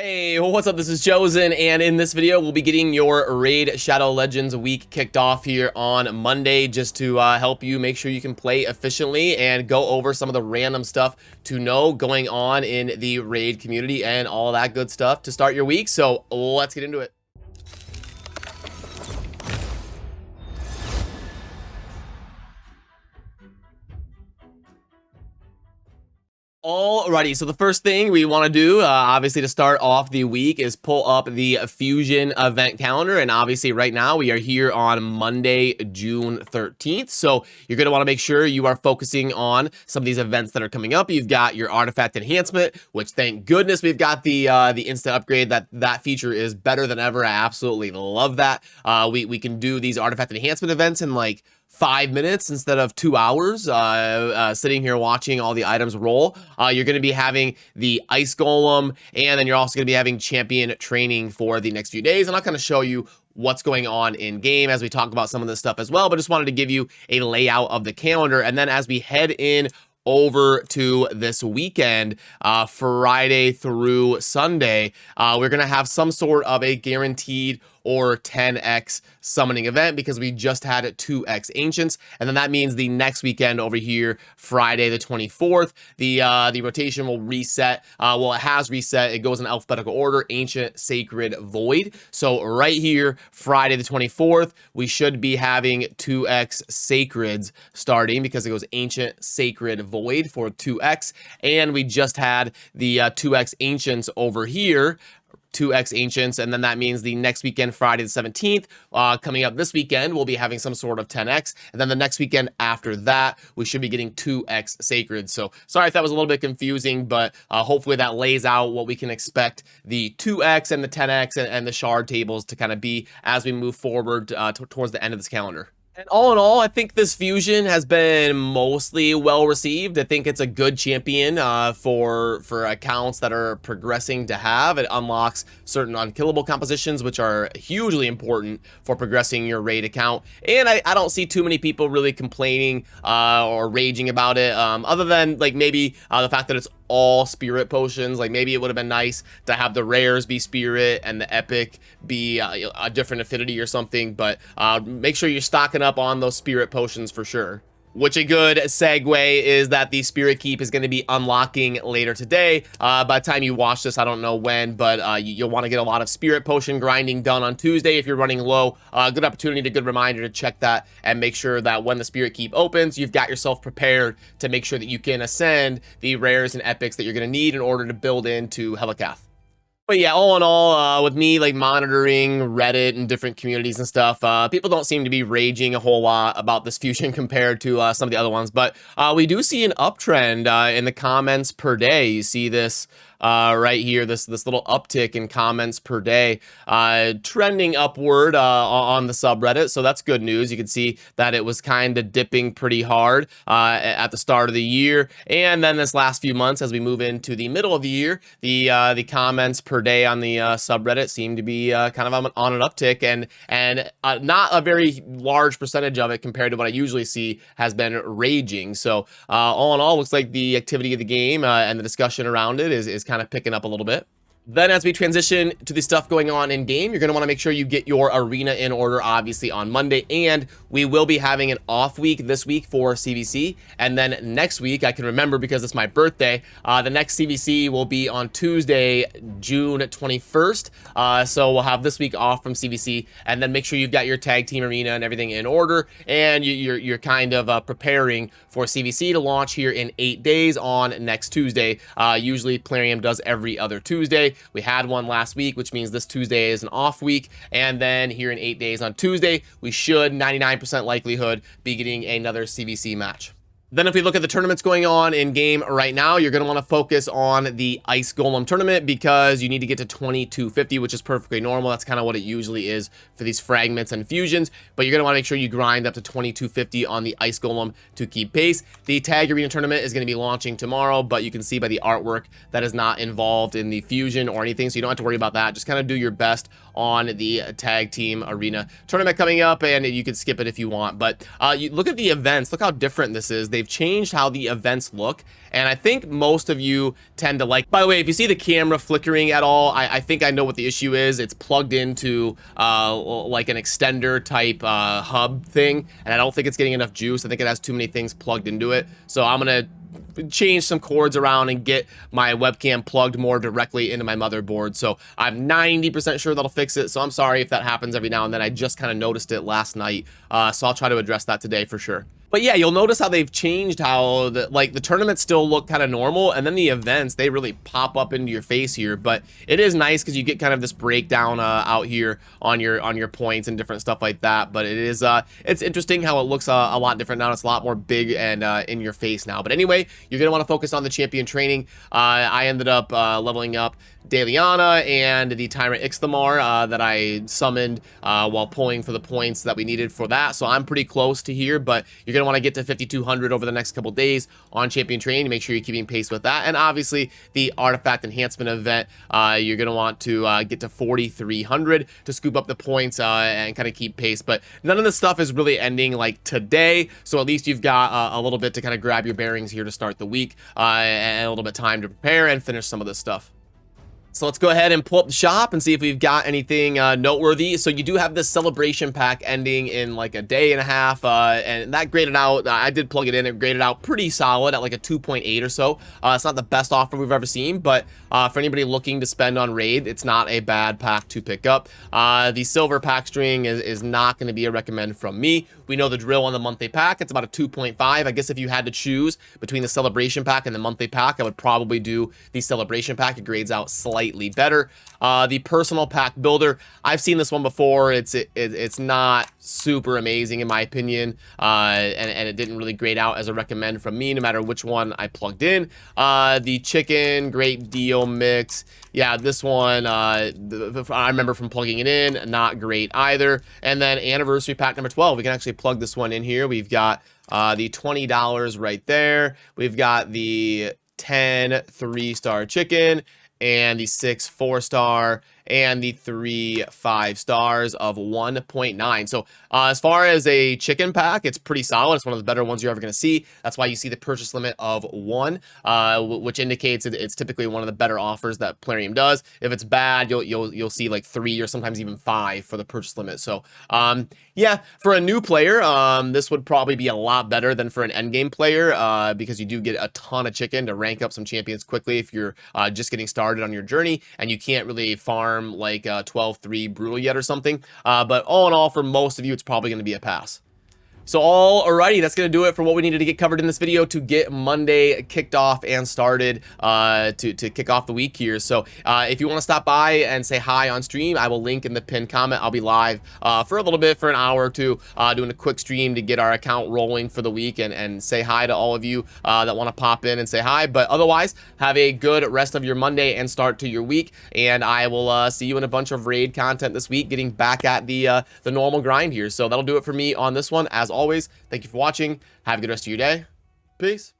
Hey, what's up? This is Chosen, and in this video, we'll be getting your Raid Shadow Legends week kicked off here on Monday, just to help you make sure you can play efficiently and go over some of the random stuff to know going on in the Raid community and all that good stuff to start your week. So let's get into it. Alrighty, so the first thing we want to do, obviously to start off the week, is pull up the Fusion event calendar, and obviously right now we are here on Monday, June 13th, so you're going to want to make sure you are focusing on some of these events that are coming up. You've got your artifact enhancement, which thank goodness we've got the instant upgrade. That feature is better than ever. I absolutely love that. We can do these artifact enhancement events in like 5 minutes instead of 2 hours, sitting here watching all the items roll. You're going to be having the Ice Golem, and then you're also going to be having champion training for the next few days. And I'll kind of show you what's going on in game as we talk about some of this stuff as well, but just wanted to give you a layout of the calendar. And then as we head in over to this weekend, Friday through Sunday, we're going to have some sort of a guaranteed or 10x summoning event because we just had 2x ancients, and then that means the next weekend over here, Friday the 24th, the rotation will reset. Well, it has reset. It goes in alphabetical order: ancient, sacred, void. So right here, Friday the 24th, we should be having 2x sacreds starting because it goes ancient, sacred, void for 2x, and we just had the 2x ancients over here, 2x ancients, and then that means the next weekend, Friday the 17th, coming up this weekend, we'll be having some sort of 10x, and then the next weekend after that, we should be getting 2x sacred. So sorry if that was a little bit confusing, but hopefully that lays out what we can expect the 2x and the 10x and the shard tables to kind of be as we move forward towards the end of this calendar. And all in all, I think this Fusion has been mostly well received. I think it's a good champion for accounts that are progressing to have. It unlocks certain unkillable compositions, which are hugely important for progressing your raid account. And I don't see too many people really complaining or raging about it, other than like maybe the fact that it's all spirit potions. Like maybe it would have been nice to have the rares be spirit and the epic be a different affinity or something, but make sure you're stocking up on those spirit potions for sure. Which a good segue is that the Spirit Keep is going to be unlocking later today. By the time you watch this, I don't know when, but you'll want to get a lot of Spirit Potion grinding done on Tuesday if you're running low. Good opportunity, good reminder to check that and make sure that when the Spirit Keep opens, you've got yourself prepared to make sure that you can ascend the rares and epics that you're going to need in order to build into Helikath. But yeah, all in all, with me like monitoring Reddit and different communities and stuff, people don't seem to be raging a whole lot about this Fusion compared to some of the other ones. But we do see an uptrend in the comments per day. You see this right here, this little uptick in comments per day, trending upward on the subreddit. So that's good news. You can see that it was kind of dipping pretty hard at the start of the year, and then this last few months, as we move into the middle of the year, the comments per day on the subreddit seem to be kind of on an uptick, and not a very large percentage of it compared to what I usually see has been raging. So all in all, looks like the activity of the game and the discussion around it is kind of picking up a little bit. Then as we transition to the stuff going on in game, you're going to want to make sure you get your arena in order, obviously, on Monday. And we will be having an off week this week for CVC. And then next week, I can remember because it's my birthday, the next CVC will be on Tuesday, June 21st. So we'll have this week off from CVC. And then make sure you've got your tag team arena and everything in order. And you're kind of preparing for CVC to launch here in 8 days on next Tuesday. Usually Plarium does every other Tuesday. We had one last week, which means this Tuesday is an off week. And then here in 8 days on Tuesday, we should 99% likelihood be getting another CVC match. Then if we look at the tournaments going on in game right now, you're going to want to focus on the Ice Golem tournament because you need to get to 2250, which is perfectly normal. That's kind of what it usually is for these fragments and fusions, but you're going to want to make sure you grind up to 2250 on the Ice Golem to keep pace. The Tag Arena tournament is going to be launching tomorrow, but you can see by the artwork that is not involved in the fusion or anything, so you don't have to worry about that. Just kind of do your best on the Tag Team Arena tournament coming up, and you can skip it if you want. But you look at the events. Look how different this is. they've changed how the events look. And I think most of you tend to like, by the way, if you see the camera flickering at all, I think I know what the issue is. It's plugged into like an extender type hub thing, and I don't think it's getting enough juice. I think it has too many things plugged into it. So I'm gonna change some cords around and get my webcam plugged more directly into my motherboard. So I'm 90% sure that'll fix it. So I'm sorry if that happens every now and then. I just kind of noticed it last night. So I'll try to address that today for sure. But yeah, you'll notice how they've changed how the tournaments still look kind of normal, and then the events, they really pop up into your face here. But it is nice because you get kind of this breakdown out here on your points and different stuff like that. But it is it's interesting how it looks a lot different now. It's a lot more big and in your face now. But anyway, you're gonna want to focus on the champion training. I ended up leveling up Daliana and the Tyrant Ixthamar that I summoned while pulling for the points that we needed for that. So I'm pretty close to here, but you're going to want to get to 5,200 over the next couple days on champion training. Make sure you're keeping pace with that. And obviously the artifact enhancement event, you're going to want to get to 4,300 to scoop up the points and kind of keep pace. But none of this stuff is really ending like today. So at least you've got a little bit to kind of grab your bearings here to start the week and a little bit of time to prepare and finish some of this stuff. So let's go ahead and pull up the shop and see if we've got anything noteworthy. So you do have this celebration pack ending in like a day and a half, and that graded out. I did plug it in. It graded out pretty solid at like a 2.8 or so. It's not the best offer we've ever seen, but for anybody looking to spend on raid, it's not a bad pack to pick up. The silver pack string is not going to be a recommend from me. We know the drill on the monthly pack. It's about a 2.5. I guess if you had to choose between the celebration pack and the monthly pack, I would probably do the celebration pack. It grades out slightly better. The personal pack builder, I've seen this one before. It's not super amazing in my opinion, and it didn't really grade out as a recommend from me no matter which one I plugged in. The chicken great deal mix, yeah, this one I remember from plugging it in, not great either. And then anniversary pack number 12, we can actually plug this one in here. We've got the $20 right there. We've got the 10 3-star chicken and the 6 4-star and the 3 5-stars of 1.9. So as far as a chicken pack, it's pretty solid. It's one of the better ones you're ever going to see. That's why you see the purchase limit of 1, which indicates it's typically one of the better offers that Plarium does. If it's bad, you'll see like 3 or sometimes even 5 for the purchase limit. So yeah, for a new player, this would probably be a lot better than for an endgame player, because you do get a ton of chicken to rank up some champions quickly if you're just getting started on your journey and you can't really farm like 12-3 brutal yet or something. But all in all, for most of you, it's probably going to be a pass. So alrighty, that's going to do it for what we needed to get covered in this video to get Monday kicked off and started to kick off the week here. So if you want to stop by and say hi on stream, I will link in the pinned comment. I'll be live for a little bit, for an hour or two, doing a quick stream to get our account rolling for the week and say hi to all of you that want to pop in and say hi. But otherwise, have a good rest of your Monday and start to your week. And I will see you in a bunch of raid content this week, getting back at the normal grind here. So that'll do it for me on this one. As always, thank you for watching. Have a good rest of your day. Peace.